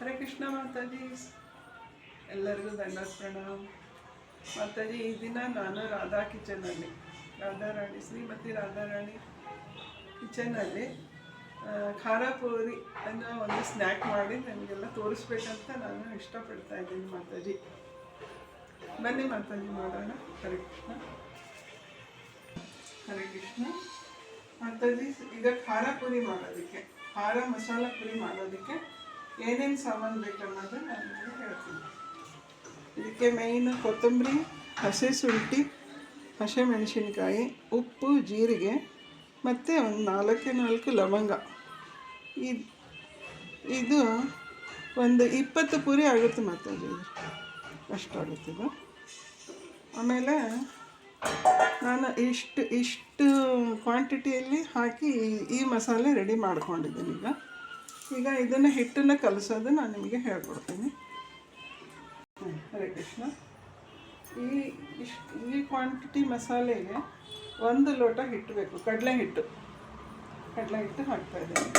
ಹರೇ ಕೃಷ್ಣ ಮಾತಾಜಿ, ಎಲ್ಲರಿಗೂ ದಂಡೋತ್ ಪ್ರಣಾಮ್. ಮಾತಾಜಿ, ಈ ದಿನ ನಾನು ರಾಧಾ ಕಿಚನಲ್ಲಿ, ರಾಧಾರಾಣಿ ಶ್ರೀಮತಿ ರಾಧಾರಾಣಿ ಕಿಚನಲ್ಲಿ ಖಾರ ಪೂರಿ ಅನ್ನೋ ಒಂದು ಸ್ನ್ಯಾಕ್ ಮಾಡಿ ನನಗೆಲ್ಲ ತೋರಿಸ್ಬೇಕಂತ ನಾನು ಇಷ್ಟಪಡ್ತಾ ಇದ್ದೀನಿ. ಮಾತಾಜಿ ಬನ್ನಿ ಮಾತಾಜಿ ಮಾಡೋಣ. ಹರೇ ಕೃಷ್ಣ ಹರೇ ಕೃಷ್ಣ ಮಾತಾಜಿ. ಈಗ ಖಾರ ಪೂರಿ ಮಾಡೋದಕ್ಕೆ, ಖಾರ ಮಸಾಲ ಪೂರಿ ಮಾಡೋದಕ್ಕೆ ಏನೇನು ಸಾಮಾನು ಬೇಕನ್ನೋದು ನಾನು ನಿಮಗೆ ಹೇಳ್ತೀನಿ. ಇದಕ್ಕೆ ಮೇಯ್ನು ಕೊತ್ತಂಬರಿ, ಹಸಿ ಶುಂಠಿ, ಹಸಿಮೆಣಸಿನ್ಕಾಯಿ, ಉಪ್ಪು, ಜೀರಿಗೆ ಮತ್ತು ಒಂದು 4 ಲವಂಗ. ಇದು ಒಂದು 20 ಪೂರಿ ಆಗುತ್ತೆ ಮಾತಾಜಿ, ಅಷ್ಟಾಗುತ್ತೆ ಇದು. ಆಮೇಲೆ ನಾನು ಇಷ್ಟು ಕ್ವಾಂಟಿಟಿಯಲ್ಲಿ ಹಾಕಿ ಈ ಮಸಾಲೆ ರೆಡಿ ಮಾಡ್ಕೊಂಡಿದ್ದೀನಿ. ಈಗ ಇದನ್ನು ಹಿಟ್ಟನ್ನು ಕಲಸೋದು ನಾನು ನಿಮಗೆ ಹೇಳ್ಕೊಡ್ತೀನಿ. ಹರೇ ಕೃಷ್ಣ. ಈ ಕ್ವಾಂಟಿಟಿ ಮಸಾಲೆಗೆ 1 ಲೋಟ ಹಿಟ್ಟು ಬೇಕು, ಕಡಲೆ ಹಿಟ್ಟು ಹಾಕ್ತಾಯಿದ್ದೀನಿ.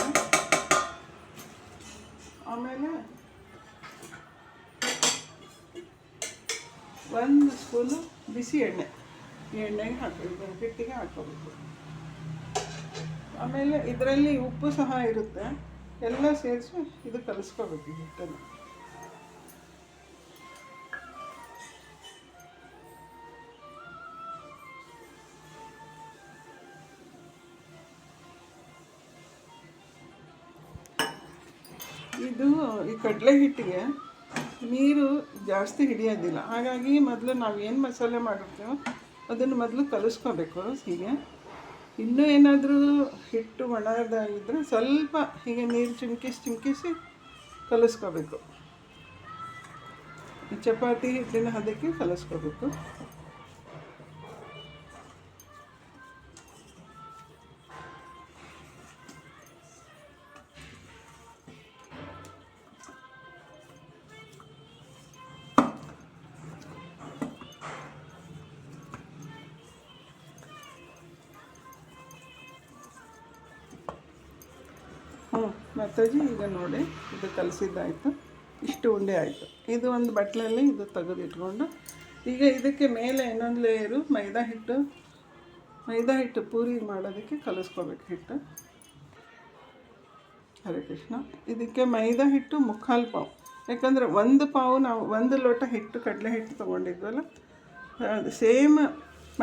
ಆಮೇಲೆ 1 ಸ್ಪೂನು ಬಿಸಿ ಎಣ್ಣೆಗೆ ಹಾಕಬೇಕು, ಹಿಟ್ಟಿಗೆ ಹಾಕ್ಕೋಬೇಕು. ಆಮೇಲೆ ಇದರಲ್ಲಿ ಉಪ್ಪು ಸಹ ಇರುತ್ತೆ, ಎಲ್ಲ ಸೇರಿಸಿ ಇದು ಕಲಿಸ್ಕೋಬೇಕು ಈ ಹಿಟ್ಟನ್ನು. ಈ ಕಡಲೆ ಹಿಟ್ಟಿಗೆ ನೀರು ಜಾಸ್ತಿ ಹಿಡಿಯೋದಿಲ್ಲ, ಹಾಗಾಗಿ ಮೊದಲು ನಾವು ಏನು ಮಸಾಲೆ ಮಾಡಿರ್ತೀವೋ ಅದನ್ನು ಮೊದಲು ಕಲಿಸ್ಕೋಬೇಕು. ಹೀಗೆ ಇನ್ನೂ ಏನಾದರೂ ಹಿಟ್ಟು ಒಣದಾಗಿದ್ದರೆ ಸ್ವಲ್ಪ ಹೀಗೆ ನೀರು ಚಿಮ್ಕಿಸಿ ಕಲಿಸ್ಕೋಬೇಕು. ಚಪಾತಿ ಹಿಟ್ಟಿನ ಹದಕ್ಕೆ ಕಲಿಸ್ಕೋಬೇಕು. ಮಾತಾಜಿ, ಈಗ ನೋಡಿ ಇದು ಕಲಸಿದ್ದಾಯಿತು, ಇಷ್ಟು ಉಂಡೆ ಆಯಿತು. ಇದು ಒಂದು ಬಟ್ಲಲ್ಲಿ ಇದು ತೆಗೆದಿಟ್ಕೊಂಡು ಈಗ ಇದಕ್ಕೆ ಮೇಲೆ ಇನ್ನೊಂದು ಲೇಯರು ಮೈದಾ ಹಿಟ್ಟು ಪೂರಿ ಮಾಡೋದಕ್ಕೆ ಕಲಿಸ್ಕೋಬೇಕು ಹಿಟ್ಟು. ಹರೇ ಕೃಷ್ಣ. ಇದಕ್ಕೆ ಮೈದಾ ಹಿಟ್ಟು 3/4 ಪಾವು, ಯಾಕಂದರೆ 1 ಪಾವು ನಾವು 1 ಲೋಟ ಹಿಟ್ಟು ಕಡಲೆ ಹಿಟ್ಟು ತೊಗೊಂಡಿದ್ವಲ್ಲ, ಅದು ಸೇಮ್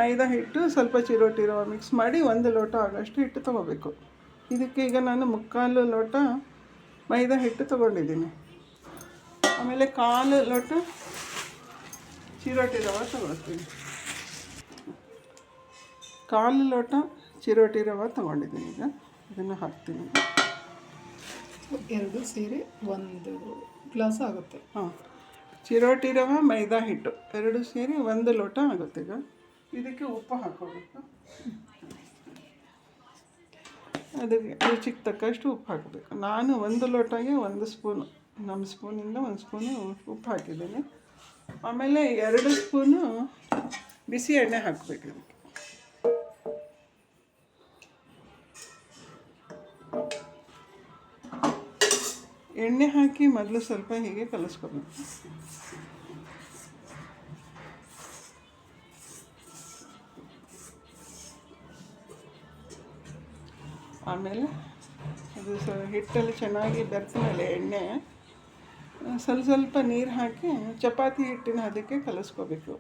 ಮೈದಾ ಹಿಟ್ಟು ಸ್ವಲ್ಪ ಚಿರೋಟಿ ರವೆ ಮಿಕ್ಸ್ ಮಾಡಿ 1 ಲೋಟ ಆಗೋಷ್ಟು ಹಿಟ್ಟು ತೊಗೋಬೇಕು. ಇದಕ್ಕೆ ಈಗ ನಾನು 3/4 ಲೋಟ ಮೈದಾ ಹಿಟ್ಟು ತೊಗೊಂಡಿದ್ದೀನಿ. ಆಮೇಲೆ 1/4 ಲೋಟ ಚಿರೋಟಿ ರವೆ ತೊಗೊಳ್ತೀನಿ. 1/4 ಲೋಟ ಚಿರೋಟಿ ರವೆ ತೊಗೊಂಡಿದ್ದೀನಿ. ಈಗ ಇದನ್ನು ಹಾಕ್ತೀನಿ. 2 ಸೇರಿ 1 ಗ್ಲಾಸ್ ಆಗುತ್ತೆ. ಚಿರೋಟಿ ರವೆ ಮೈದಾ ಹಿಟ್ಟು 2 ಸೇರಿ 1 ಲೋಟ ಆಗುತ್ತೆ. ಈಗ ಇದಕ್ಕೆ ಉಪ್ಪು ಹಾಕ್ಕೋಬೇಕು. ಅದಕ್ಕೆ ರುಚಿಗೆ ತಕ್ಕಷ್ಟು ಉಪ್ಪು ಹಾಕಬೇಕು. ನಾನು 1 ಲೋಟಗೆ 1 ಸ್ಪೂನು, ನಮ್ಮ ಸ್ಪೂನಿಂದ 1 ಸ್ಪೂನು ಉಪ್ಪು ಹಾಕಿದ್ದೀನಿ. ಆಮೇಲೆ 2 ಸ್ಪೂನು ಬಿಸಿ ಎಣ್ಣೆ ಹಾಕಬೇಕು. ಇದಕ್ಕೆ ಎಣ್ಣೆ ಹಾಕಿ ಮೊದಲು ಸ್ವಲ್ಪ ಹೀಗೆ ಕಲಿಸ್ಕೋಬೇಕು. ಆಮೇಲೆ ಅದು ಹಿಟ್ಟಲ್ಲಿ ಚೆನ್ನಾಗಿ ಬೆರೆತ ಮೇಲೆ ಎಣ್ಣೆ ಸ್ವಲ್ಪ ನೀರು ಹಾಕಿ ಚಪಾತಿ ಹಿಟ್ಟಿನ ಅದಕ್ಕೆ ಕಲಿಸ್ಕೋಬೇಕು.